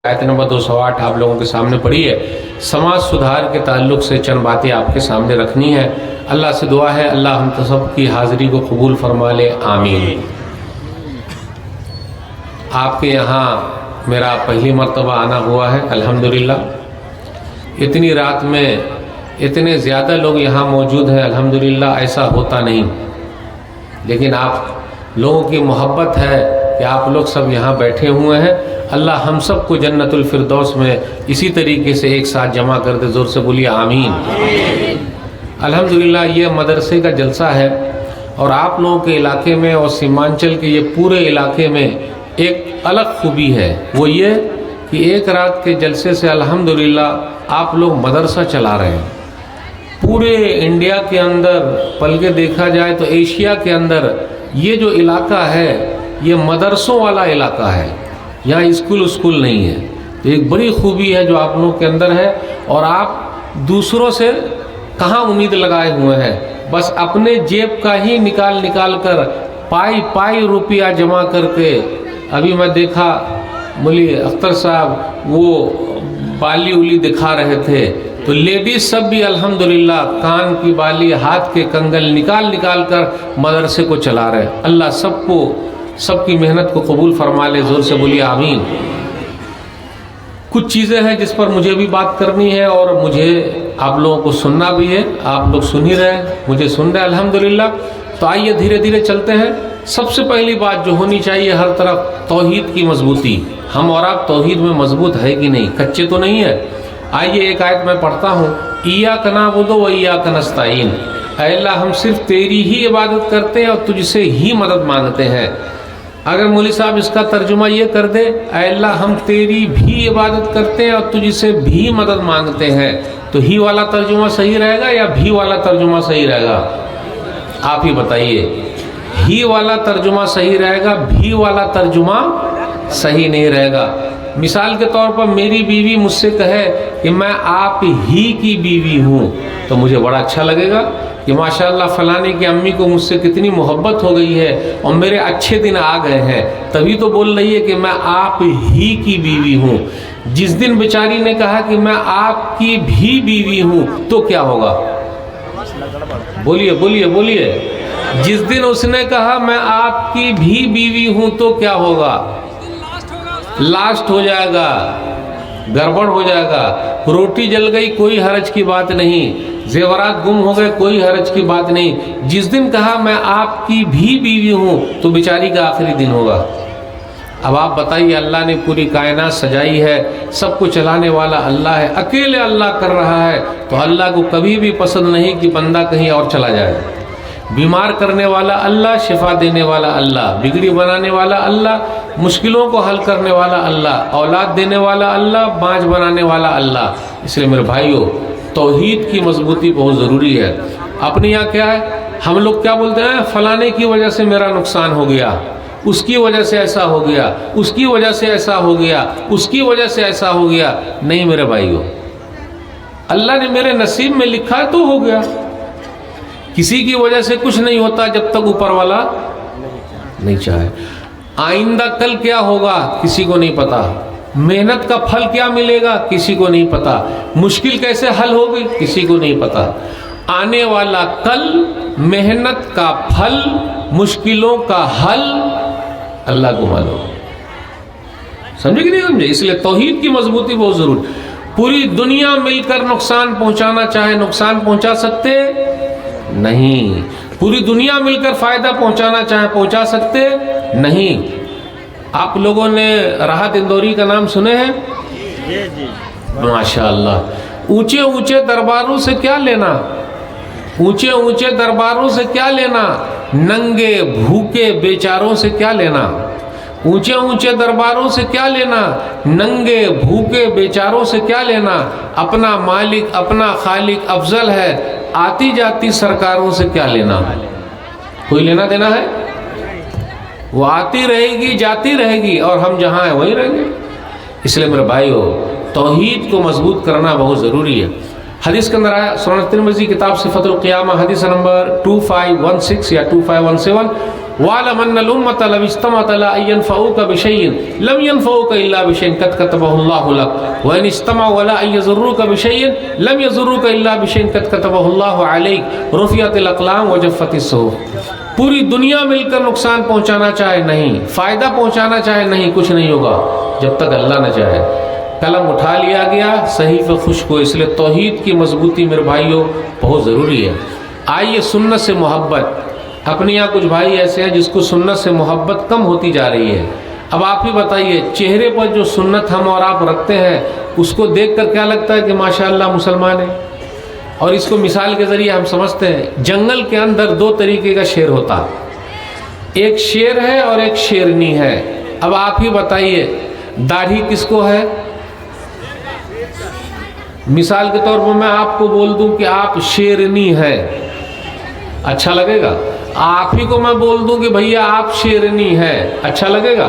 आयत नंबर 208 आप लोगों के सामने पड़ी है। समाज सुधार के ताल्लुक से चंद बातें आपके सामने रखनी है। अल्लाह से दुआ है अल्लाह हम तो सब की हाज़िरी को कबूल फरमा ले, आमीन। आपके यहाँ मेरा पहली मर्तबा आना हुआ है, अल्हम्दुलिल्लाह। इतनी रात में इतने ज़्यादा लोग यहाँ मौजूद हैं, अल्हम्दुलिल्लाह। ऐसा होता नहीं, लेकिन आप लोगों की मोहब्बत है कि आप लोग सब यहाँ बैठे हुए हैं। अल्लाह हम सब को जन्नतुल फिरदौस में इसी तरीके से एक साथ जमा कर दे। ज़ोर से बोलिए आमीन। अल्हम्दुलिल्लाह ये मदरसे का जलसा है और आप लोगों के इलाके में और सीमांचल के ये पूरे इलाके में एक अलग खूबी है। वो ये कि एक रात के जलसे से अल्हम्दुलिल्लाह आप लोग मदरसा चला रहे हैं। पूरे इंडिया के अंदर पल के देखा जाए तो एशिया के अंदर ये जो इलाका है ये मदरसों वाला इलाका है, यहाँ स्कूल नहीं है। तो एक बड़ी खूबी है जो आप लोगों के अंदर है और आप दूसरों से कहाँ उम्मीद लगाए हुए हैं, बस अपने जेब का ही निकाल कर पाई रुपया जमा करके। अभी मैं देखा मौलवी अख्तर साहब वो बाली उली दिखा रहे थे, तो लेडीज सब भी अल्हम्दुलिल्लाह कान की बाली, हाथ के कंगन निकाल कर मदरसे को चला रहे हैं। अल्लाह सबको सबकी मेहनत को कबूल फरमा ले। जोर से बोलिए आमीन। कुछ चीज़ें हैं जिस पर मुझे भी बात करनी है और मुझे आप लोगों को सुनना भी है। आप लोग सुन ही रहे हैं, मुझे सुन रहे हैं अल्हम्दुलिल्लाह। तो आइए धीरे धीरे चलते हैं। सबसे पहली बात जो होनी चाहिए हर तरफ, तौहीद की मजबूती। हम और आप तौहीद में मजबूत है कि नहीं, कच्चे तो नहीं है। आइए एक आयत मैं पढ़ता हूँ, इय्याका नअबुदु व इय्याका नस्तईन। अल्लाह हम सिर्फ तेरी ही इबादत करते हैं और तुझसे ही मदद मांगते हैं। अगर मौलवी साहब इसका तर्जुमा ये कर दे, अल्लाह हम तेरी भी इबादत करते हैं और तुझसे भी मदद मांगते हैं, तो ही वाला तर्जुमा सही रहेगा या भी वाला तर्जुमा सही रहेगा? आप ही बताइए। ही वाला तर्जुमा सही रहेगा, भी वाला तर्जुमा सही नहीं रहेगा। मिसाल के तौर पर मेरी बीवी मुझसे कहे कि मैं आप ही की बीवी हूँ, तो मुझे बड़ा अच्छा लगेगा कि माशाअल्लाह फलाने की अम्मी को मुझसे कितनी मोहब्बत हो गई है और मेरे अच्छे दिन आ गए हैं, तभी तो बोल रही है कि मैं आप ही की बीवी हूँ। जिस दिन बेचारी ने कहा कि मैं आपकी भी बीवी हूँ, तो क्या होगा? बोलिए बोलिए बोलिए। जिस दिन उसने कहा मैं आपकी भी बीवी हूँ, तो क्या होगा? लास्ट हो जाएगा, गड़बड़ हो जाएगा। रोटी जल गई कोई हरज की बात नहीं, जेवरात गुम हो गए कोई हरज की बात नहीं। जिस दिन कहा मैं आपकी भी बीवी हूँ, तो बेचारी का आखिरी दिन होगा। अब आप बताइए, अल्लाह ने पूरी कायनात सजाई है, सबको चलाने वाला अल्लाह है, अकेले अल्लाह कर रहा है, तो अल्लाह को कभी भी पसंद नहीं कि बंदा कहीं और चला जाए। बीमार करने वाला अल्लाह, शिफा देने वाला अल्लाह, बिगड़ी बनाने वाला अल्लाह, मुश्किलों को हल करने वाला अल्लाह, औलाद देने वाला अल्लाह, बाँझ बनाने वाला अल्लाह। इसलिए मेरे भाइयों, तौहीद की मजबूती बहुत ज़रूरी है। अपने यहाँ क्या है, हम लोग क्या बोलते हैं, फलाने की वजह से मेरा नुकसान हो गया, उसकी वजह से ऐसा हो गया, उसकी वजह से ऐसा हो गया, उसकी वजह से ऐसा हो गया। नहीं मेरे भाइयों, अल्लाह ने मेरे नसीब में लिखा है तो हो गया। किसी की वजह से कुछ नहीं होता जब तक ऊपर वाला नहीं चाहे। आइंदा कल क्या होगा किसी को नहीं पता। मेहनत का फल क्या मिलेगा किसी को नहीं पता। मुश्किल कैसे हल होगी किसी को नहीं पता। आने वाला कल, मेहनत का फल, मुश्किलों का हल अल्लाह को मालूम। समझे कि नहीं समझे? इसलिए तौहीद की मजबूती बहुत जरूरी। पूरी दुनिया मिलकर नुकसान पहुंचाना चाहे, नुकसान पहुंचा सकते नहीं। पूरी दुनिया मिलकर फायदा पहुंचाना चाहे, पहुंचा सकते नहीं। आप लोगों ने राहत इंदौरी का नाम सुने हैं? जी। माशाअल्लाह। ऊंचे ऊंचे दरबारों से क्या लेना, ऊंचे ऊंचे दरबारों से क्या लेना, नंगे भूखे बेचारों से क्या लेना। ऊंचे ऊंचे दरबारों से क्या लेना, नंगे भूखे बेचारों से क्या लेना। अपना मालिक अपना खालिक अफजल है, आती जाती सरकारों से क्या लेना। कोई लेना देना है? वो आती रहेगी जाती रहेगी और हम जहाँ हैं वहीं रहेंगे। इसलिए मेरे भाइयों, तौहीद को मजबूत करना बहुत ज़रूरी है। हदीस के अंदर आया सुनन तिरमिज़ी किताब सिफ़तुल क़ियामा हदीस नंबर 2516 या 2517, वालम अन्नल उम्मत लव इज्तमअत अला अन यनफ़ऊका बिशैइन लम यनफ़ऊका इल्ला बिशैइन क़द कतबहुल्लाहु लक व इन इज्तमअू अला अन यज़ुर्रूका बिशैइन लम यज़ुर्रूका इल्ला बिशैइन क़द कतबहुल्लाहु अलैक रुफ़िअतिल अक़लाम व जफ़्फ़तिस सुहूफ़। पूरी दुनिया मिलकर नुकसान पहुंचाना चाहे नहीं, फायदा पहुंचाना चाहे नहीं, कुछ नहीं होगा जब तक अल्लाह न चाहे। कलम उठा लिया गया, सहीफ़े खुश्क हो। इसलिए तौहीद की मजबूती मेरे भाइयों बहुत ज़रूरी है। आइए सुन्नत से मोहब्बत। अपने यहाँ कुछ भाई ऐसे हैं जिसको सुन्नत से मोहब्बत कम होती जा रही है। अब आप ही बताइए, चेहरे पर जो सुन्नत हम और आप रखते हैं उसको देख कर क्या लगता है कि माशाअल्लाह मुसलमान है। और इसको मिसाल के ज़रिए हम समझते हैं, जंगल के अंदर दो तरीके का शेर होता है, एक शेर है और एक शेरनी है। अब आप ही बताइए दाढ़ी किसको है? मिसाल के तौर पर मैं आपको बोल दूं कि आप शेरनी है, अच्छा लगेगा? आप ही को मैं बोल दूं कि भैया आप शेरनी है, अच्छा लगेगा?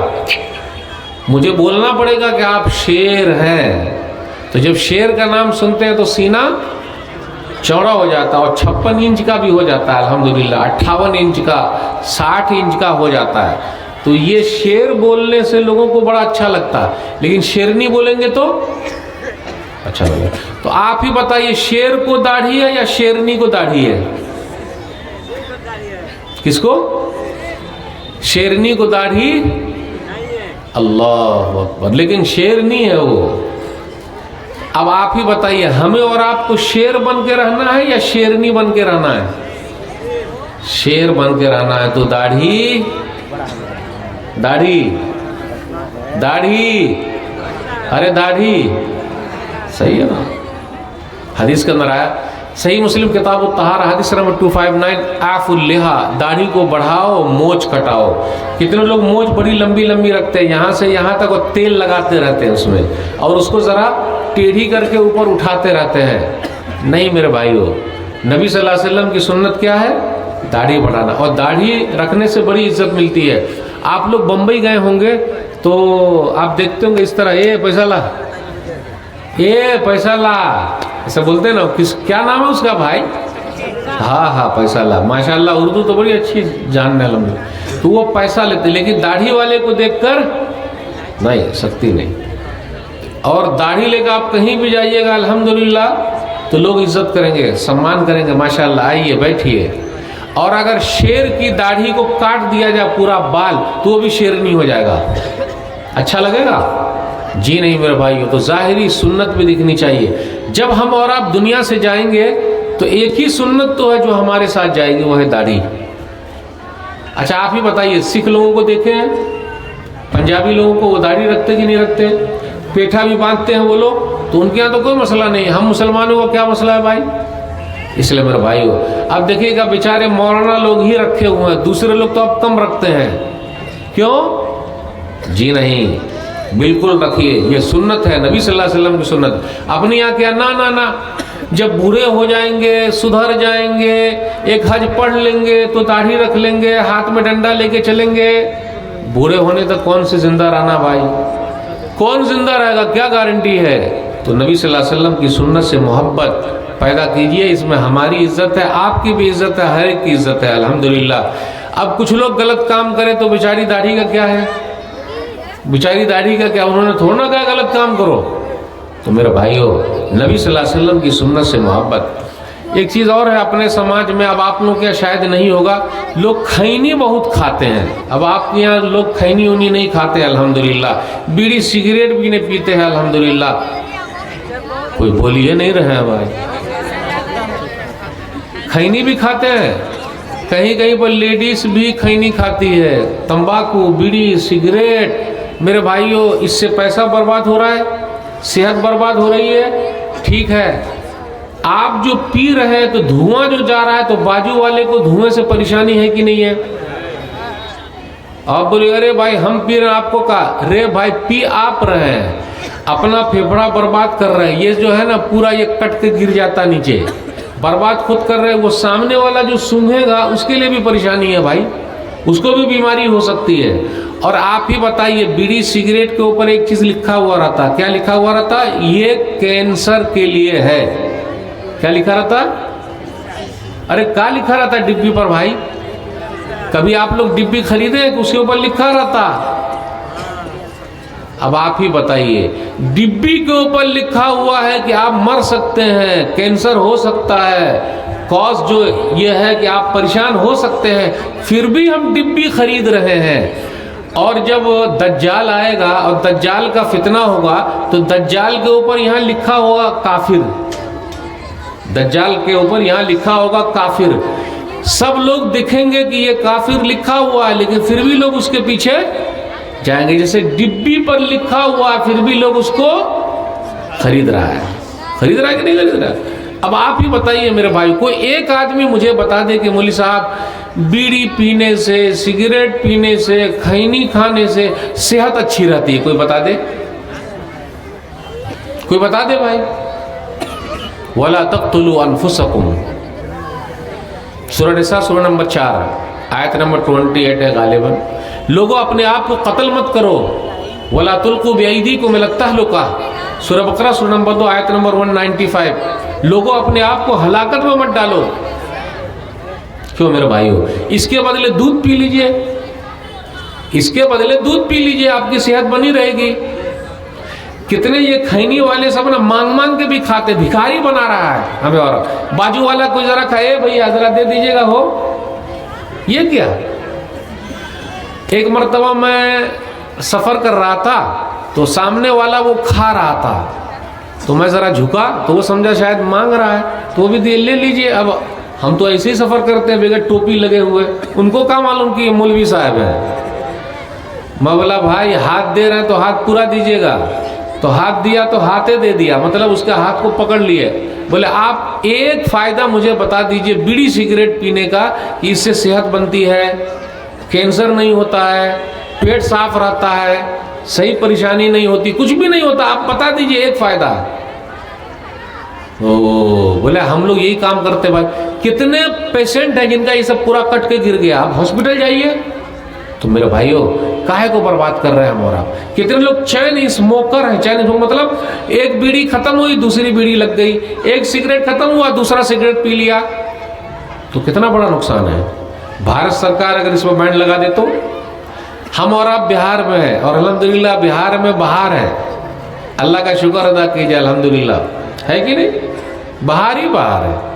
मुझे बोलना पड़ेगा कि आप शेर हैं। तो जब शेर का नाम सुनते हैं तो सीना चौड़ा हो जाता है, और 56 इंच का भी हो जाता है अल्हम्दुलिल्लाह, 58 इंच का, 60 इंच का हो जाता है। तो ये शेर बोलने से लोगों को बड़ा अच्छा लगता है, लेकिन शेरनी बोलेंगे तो अच्छा लगेगा। तो आप ही बताइए, शेर को दाढ़ी है या शेरनी को दाढ़ी है? किसको? शेरनी को दाढ़ी, अल्लाह अकबर, लेकिन शेरनी है वो। अब आप ही बताइए, हमें और आपको शेर बन के रहना है या शेरनी बन के रहना है? शेर बन के रहना है तो दाढ़ी दाढ़ी दाढ़ी, अरे दाढ़ी, सही है ना? हदीस के अंदर आया, सही मुस्लिम किताब तहारा हदीस नंबर 259, आफुल लिहा, दाढ़ी को बढ़ाओ, मोछ कटाओ। कितने लोग मोछ बड़ी लंबी लंबी रखते हैं, यहाँ से यहाँ तक, और तेल लगाते रहते हैं उसमें, और उसको ज़रा टेढ़ी करके ऊपर उठाते रहते हैं। नहीं मेरे भाइयों, नबी सल्लल्लाहु अलैहि वसल्लम की सुन्नत क्या है? दाढ़ी बढ़ाना, और दाढ़ी रखने से बड़ी इज्जत मिलती है। आप लोग बम्बई गए होंगे तो आप देखते होंगे इस तरह, ये पैसा ला, ये पैसा ला, ऐसा बोलते हैं ना। किस, क्या नाम है उसका भाई? हाँ हाँ, पैसा ला, माशाल्लाह उर्दू तो बड़ी अच्छी जानने लगे। तो वो पैसा लेते, लेकिन दाढ़ी वाले को देखकर नहीं, सकती नहीं। और दाढ़ी लेकर आप कहीं भी जाइएगा अल्हम्दुलिल्लाह तो लोग इज्जत करेंगे, सम्मान करेंगे, माशाल्लाह आइए बैठिए। और अगर शेर की दाढ़ी को काट दिया जाए पूरा बाल, तो वो भी शेरनी हो जाएगा, अच्छा लगेगा? जी नहीं मेरे भाइयों। तो ज़ाहिरी सुन्नत भी दिखनी चाहिए। जब हम और आप दुनिया से जाएंगे तो एक ही सुन्नत तो है जो हमारे साथ जाएगी, वो है दाढ़ी। अच्छा आप ही बताइए, सिख लोगों को देखे हैं, पंजाबी लोगों को, वो दाढ़ी रखते कि नहीं रखते? पेठा भी बांधते हैं वो लोग, तो उनके यहाँ तो कोई मसला नहीं। हम मुसलमानों का क्या मसला है भाई? इसलिए मेरे भाइयों, अब देखिएगा बेचारे मौलाना लोग ही रखे हुए हैं, दूसरे लोग तो अब कम रखते हैं। क्यों? जी नहीं, बिल्कुल रखिए, ये सुन्नत है, नबी सल्लल्लाहु अलैहि वसल्लम की सुन्नत। अपने यहाँ क्या, ना ना ना, जब बूढ़े हो जाएंगे, सुधर जाएंगे, एक हज पढ़ लेंगे तो दाढ़ी रख लेंगे, हाथ में डंडा लेके चलेंगे। बूढ़े होने तक कौन से जिंदा रहना भाई? कौन जिंदा रहेगा, क्या गारंटी है? तो नबी सल्लल्लाहु अलैहि वसल्लम की सुन्नत से मोहब्बत पैदा कीजिए, इसमें हमारी इज्जत है, आपकी भी इज्जत है, हर एक की इज्जत है अल्हम्दुलिल्लाह। अब कुछ लोग गलत काम करें तो बेचारी दाढ़ी का क्या है? बेचारी दाढ़ी का क्या, उन्होंने थोड़ा ना कहा गलत काम करो। तो मेरे भाइयों, नबी सल्लल्लाहु अलैहि वसल्लम की सुन्नत से मोहब्बत। एक चीज़ और है अपने समाज में, अब आप लोग क्या शायद नहीं होगा, लोग खैनी बहुत खाते हैं। अब आपके यहाँ लोग खैनी उनी नहीं खाते अल्हम्दुलिल्लाह, बीड़ी सिगरेट भी नहीं पीते हैं अल्हम्दुलिल्लाह। कोई बोलिए नहीं रहे हैं भाई, खैनी भी खाते हैं, कहीं कहीं पर लेडीज भी खैनी खाती है, तंबाकू, बीड़ी, सिगरेट। मेरे भाइयों, इससे पैसा बर्बाद हो रहा है, सेहत बर्बाद हो रही है। ठीक है, आप जो पी रहे हैं तो धुआं जो जा रहा है, तो बाजू वाले को धुएं से परेशानी है कि नहीं है? आप बोले अरे भाई हम पी रहे हैं, आपको कहा, रे भाई पी आप रहे हैं, अपना फेफड़ा बर्बाद कर रहे हैं। ये जो है ना पूरा ये कट के गिर जाता नीचे, बर्बाद खुद कर रहे हैं। वो सामने वाला जो सूंघेगा उसके लिए भी परेशानी है भाई, उसको भी बीमारी हो सकती है। और आप ही बताइए, बीड़ी सिगरेट के ऊपर एक चीज लिखा हुआ रहता, क्या लिखा हुआ रहता? ये कैंसर के लिए है। क्या लिखा रहता? अरे क्या लिखा रहता डिब्बी पर भाई? कभी आप लोग डिब्बी खरीदे कि उसके ऊपर लिखा रहता? अब आप ही बताइए, डिब्बी के ऊपर लिखा हुआ है कि आप मर सकते हैं, कैंसर हो सकता है, कॉज जो ये है कि आप परेशान हो सकते हैं, फिर भी हम डिब्बी खरीद रहे हैं। और जब दज्जाल आएगा और दज्जाल का फितना होगा तो दज्जाल के ऊपर यहाँ लिखा होगा काफिर, दज्जाल के ऊपर यहाँ लिखा होगा काफिर। सब लोग देखेंगे कि ये काफिर लिखा हुआ है, लेकिन फिर भी लोग उसके पीछे जाएंगे। जैसे डिब्बी पर लिखा हुआ है फिर भी लोग उसको खरीद रहा है। खरीद रहा है कि नहीं खरीद रहा है? अब आप ही बताइए मेरे भाई, कोई एक आदमी मुझे बता दे कि मौलवी साहब बीड़ी पीने से, सिगरेट पीने से, खैनी खाने से सेहत अच्छी रहती है, कोई बता दे? कोई बता दे भाई। वला तक़्तुलू अनफुसकुम, सूरह निसा सूरह नंबर 4 आयत नंबर 28 है गालिबन। लोगों अपने आप को कत्ल मत करो। वला तुल्कू बिअयदीकुम इला तहलुका, सूरह बकरा सूरह नंबर 2 आयत नंबर 195। लोगों अपने आप को हलाकत में मत डालो। क्यों मेरे भाइयों? इसके बदले दूध पी लीजिए, इसके बदले दूध पी लीजिए, आपकी सेहत बनी रहेगी। कितने ये खैनी वाले सब ना मांग मांग के भी खाते, भिखारी बना रहा है हमें। और बाजू वाला कोई जरा खाए, भैया जरा दे दीजिएगा, हो ये क्या? एक मर्तबा मैं सफर कर रहा था तो सामने वाला वो खा रहा था, तो मैं जरा झुका तो वो समझा शायद मांग रहा है, तो वो भी दे ले लीजिए। अब हम तो ऐसे ही सफर करते हैं बगैर टोपी लगे हुए, उनको क्या मालूम कि ये मौलवी साहब है। मैं बोला भाई हाथ दे रहे हैं तो हाथ पूरा दीजिएगा, तो हाथ दिया तो हाथे दे दिया, मतलब उसका हाथ को पकड़ लिए। बोले आप एक फायदा मुझे बता दीजिए बीड़ी सिगरेट पीने का, कि इससे सेहत बनती है, कैंसर नहीं होता है, पेट साफ रहता है, सही परेशानी नहीं होती, कुछ भी नहीं होता, आप बता दीजिए एक फायदा। ओ बोले हम लोग यही काम करते भाई। कितने पेशेंट हैं जिनका ये सब पूरा कट के गिर गया, आप हॉस्पिटल जाइए। तो मेरे भाइयों काहे को बर्बाद कर रहे हैं हम और आप? कितने लोग चैन स्मोकर हैं, चैन स्मोकर मतलब एक बीड़ी खत्म हुई दूसरी बीड़ी लग गई, एक सिगरेट खत्म हुआ दूसरा सिगरेट पी लिया, तो कितना बड़ा नुकसान है। भारत सरकार अगर इस पर बैन लगा दे तो हम और आप बिहार में है, और अल्हम्दुलिल्लाह बिहार में बाहर है, अल्लाह का शुक्र अदा कीजिए अल्हम्दुलिल्लाह, है कि नहीं? बाहर ही बाहर है।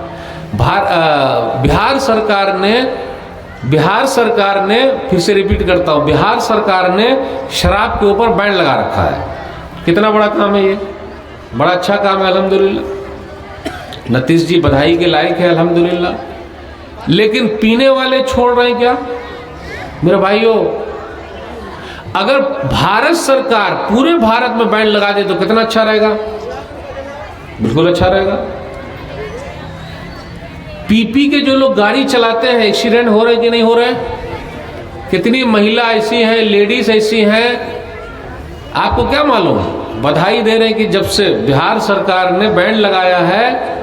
बिहार सरकार ने फिर से रिपीट करता हूँ, बिहार सरकार ने शराब के ऊपर बैन लगा रखा है। कितना बड़ा काम है ये, बड़ा अच्छा काम है अल्हम्दुलिल्लाह। नतीश जी बधाई के लायक है अल्हम्दुलिल्लाह। लेकिन पीने वाले छोड़ रहे हैं क्या मेरे भाइयों? अगर भारत सरकार पूरे भारत में बैन लगा दे तो कितना अच्छा रहेगा, बिल्कुल अच्छा रहेगा। पी के जो लोग गाड़ी चलाते हैं, एक्सीडेंट हो रहे कि नहीं हो रहे? कितनी महिला ऐसी हैं, लेडीज ऐसी हैं, आपको क्या मालूम? बधाई दे रहे हैं कि जब से बिहार सरकार ने बैन लगाया है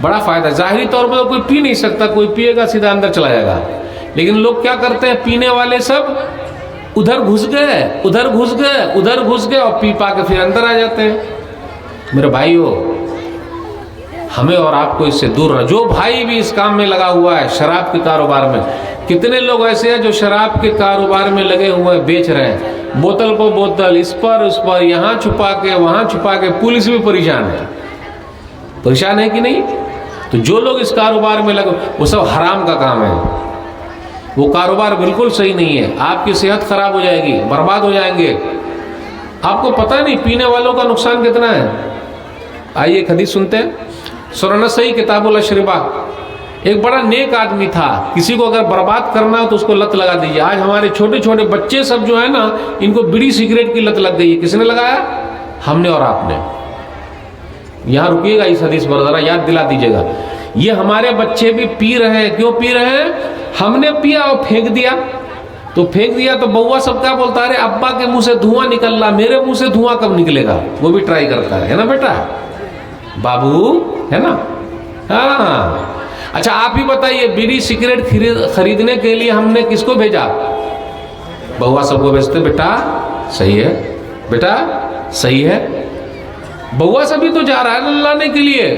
बड़ा फायदा। जाहिरी तौर पर तो कोई पी नहीं सकता, कोई पिएगा सीधा अंदर चला जाएगा, लेकिन लोग क्या करते हैं, पीने वाले सब उधर घुस गए, उधर घुस गए, उधर घुस गए, और पी पा के फिर अंदर आ जाते हैं। मेरे भाइयों हमें और आपको इससे दूर रह। जो भाई भी इस काम में लगा हुआ है शराब के कारोबार में, कितने लोग ऐसे हैं जो शराब के कारोबार में लगे हुए हैं, बेच रहे हैं, बोतल पर बोतल, इस पर उस पर, यहाँ छुपा के वहाँ छुपा के, पुलिस भी परेशान है। परेशान है कि नहीं? तो जो लोग इस कारोबार में लगे वो सब हराम का काम है, वो कारोबार बिल्कुल सही नहीं है। आपकी सेहत खराब हो जाएगी, बर्बाद हो जाएंगे। आपको पता नहीं पीने वालों का नुकसान कितना है। आइए एक हदीस सुनते हैं, सूरह नसई किताबुल अशरिबा। एक बड़ा नेक आदमी था, किसी को अगर बर्बाद करना हो तो उसको लत लगा दीजिए। आज हमारे छोटे छोटे बच्चे सब जो है ना, इनको बीड़ी सिगरेट की लत लग गई है। किसने लगाया? हमने और आपने। यहाँ रुकिएगा, इस हदीस पर जरा याद दिला दीजिएगा। ये हमारे बच्चे भी पी रहे हैं। क्यों पी रहे हैं? हमने पिया और फेंक दिया, तो फेंक दिया तो बउआ सब क्या बोलता है, अरे अब्बा के मुंह से धुआं निकल रहा, मेरे मुंह से धुआं कब निकलेगा? वो भी ट्राई करता है ना बेटा, बाबू, है ना? हाँ। अच्छा आप ही बताइए, बीड़ी सिगरेट खरीदने के लिए हमने किसको भेजा? बउआ सबको भेजते, बेटा सही है, बेटा सही है। बउआ सभी तो जा रहा है लाने के लिए,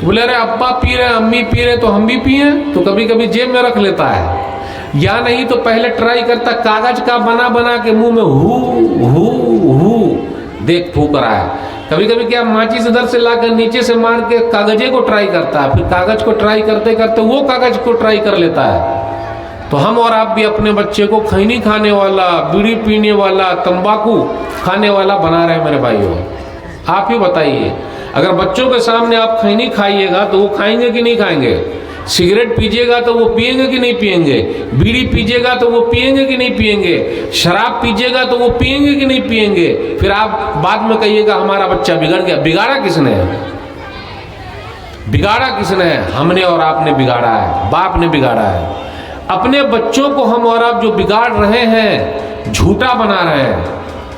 तो बोले अरे अब्बा पी रहे, अम्मी पी रहे तो हम भी पिए। तो कभी कभी जेब में रख लेता है, या नहीं तो पहले ट्राई करता कागज का बना बना के मुंह में हु देख फूक रहा है। कभी कभी क्या माचिस इधर से लाकर नीचे से मार के कागजे को ट्राई करता है, फिर कागज को ट्राई करते करते वो कागज को ट्राई कर लेता है। तो हम और आप भी अपने बच्चे को खैनी खाने वाला, बीड़ी पीने वाला, तंबाकू खाने वाला बना रहे हैं मेरे भाइयों। आप ही बताइए, अगर बच्चों के सामने आप खैनी खाइएगा तो वो खाएंगे कि नहीं खाएंगे? सिगरेट पीजिएगा तो वो पिएंगे कि नहीं पिएंगे? बीड़ी पीजिएगा तो वो पिएंगे कि नहीं पिएंगे? शराब पीजिएगा तो वो पिएंगे कि नहीं पिएंगे? फिर आप बाद में कहिएगा हमारा बच्चा बिगड़ गया। बिगाड़ा किसने है? बिगाड़ा किसने है? हमने और आपने बिगाड़ा है, बाप ने बिगाड़ा है। अपने बच्चों को हम और आप जो बिगाड़ रहे हैं, झूठा बना रहे हैं।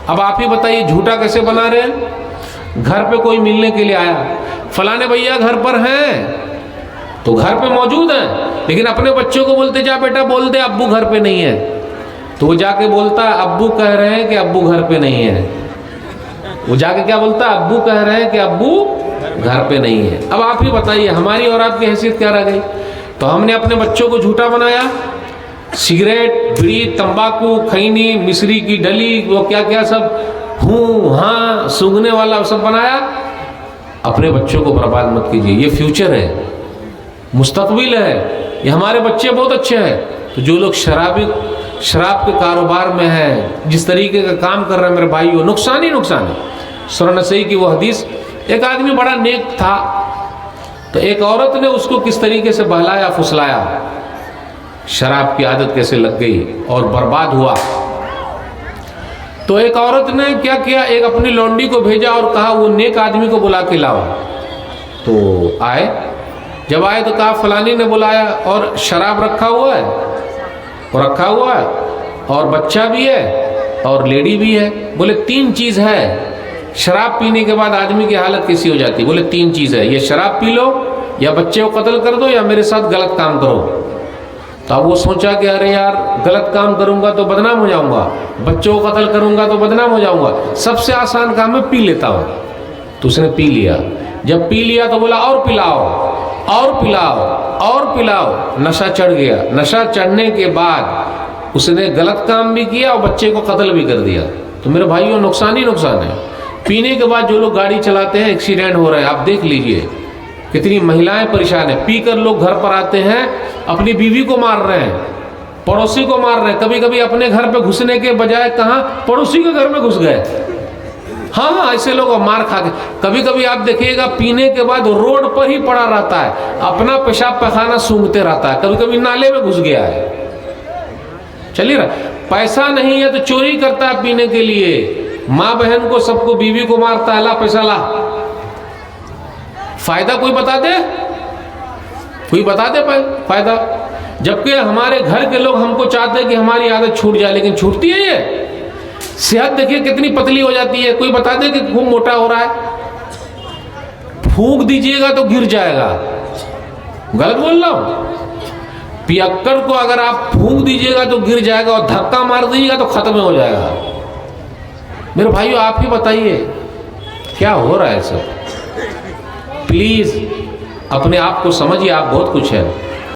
अब आप ही बताइए झूठा कैसे बना रहे हैं? घर पे कोई मिलने के लिए आया, फलाने भैया घर पर हैं, तो घर पे मौजूद है, लेकिन अपने बच्चों को बोलते जा बेटा बोल दे अब्बू घर पे नहीं है। तो वो जाके बोलता है अब्बू कह रहे हैं कि अब्बू घर पे नहीं है। वो जाके क्या बोलता है? अब्बू कह रहे हैं कि अब्बू घर पे नहीं है। अब आप ही बताइए हमारी और आपकी हैसियत क्या रह गई? तो हमने अपने बच्चों को झूठा बनाया, सिगरेट, बीड़ी, तंबाकू, खैनी, मिश्री की डली, वो क्या क्या सब हूँ हाँ सूंघने वाला सब बनाया। अपने बच्चों को बर्बाद मत कीजिए, ये फ्यूचर है, मुस्तकबिल है, ये हमारे बच्चे बहुत अच्छे हैं। तो जो लोग शराब के कारोबार में हैं, जिस तरीके का काम कर रहे हैं मेरे भाइयों, नुकसान ही नुकसान है। सूरह नसई की वो हदीस, एक आदमी बड़ा नेक था, तो एक औरत ने उसको किस तरीके से बहलाया फुसलाया, शराब की आदत कैसे लग गई और बर्बाद हुआ। तो एक औरत ने क्या किया, एक अपनी लौंडी को भेजा और कहा वो नेक आदमी को बुला के लाओ। तो आए, जब आए तो कहा फलानी ने बुलाया और शराब रखा हुआ है, और रखा हुआ है और बच्चा भी है और लेडी भी है। बोले 3 चीज है, शराब पीने के बाद आदमी की हालत कैसी हो जाती है? बोले 3 चीज है, ये शराब पी लो, या बच्चे को कत्ल कर दो, या मेरे साथ गलत काम करो। तो अब वो सोचा कि अरे यार गलत काम करूंगा तो बदनाम हो जाऊंगा, बच्चों को कत्ल करूंगा तो बदनाम हो जाऊंगा, सबसे आसान काम है पी लेता हूं। तो उसने पी लिया। जब पी लिया तो बोला और पिलाओ और पिलाओ और पिलाओ। नशा चढ़ गया। नशा चढ़ने के बाद उसने गलत काम भी किया और बच्चे को कत्ल भी कर दिया। तो मेरे भाइयों नुकसान ही नुकसान है। पीने के बाद जो लोग गाड़ी चलाते हैं, एक्सीडेंट हो रहे हैं, आप देख लीजिए कितनी महिलाएं परेशान है। पीकर लोग घर पर आते हैं, अपनी बीवी को मार रहे हैं, पड़ोसी को मार रहे हैं, कभी कभी अपने घर पे घुसने के बजाय कहां पड़ोसी के घर में घुस गए। हाँ, ऐसे लोग मार खा के, कभी कभी आप देखिएगा पीने के बाद रोड पर ही पड़ा रहता है, अपना पेशाब पैखाना सूंघते रहता है, कभी कभी नाले में घुस गया है। चलिए रहा, पैसा नहीं है तो चोरी करता है पीने के लिए, माँ बहन को सबको, बीवी को मारता है, ला पैसा ला। फायदा कोई बता दे, कोई बता दे फायदा? जबकि हमारे घर के लोग हमको चाहते हैं कि हमारी आदत छूट जाए, लेकिन छूटती है ये? सेहत देखिए कितनी पतली हो जाती है, कोई बता दे कि खूब मोटा हो रहा है। फूंक दीजिएगा तो गिर जाएगा। गलत बोल रहा हूं? पियक्कड़ को अगर आप फूंक दीजिएगा तो गिर जाएगा, और धक्का मार दीजिएगा तो खत्म हो जाएगा। मेरे भाइयों आप ही बताइए क्या हो रहा है सब? प्लीज अपने आप को समझिए, आप बहुत कुछ है।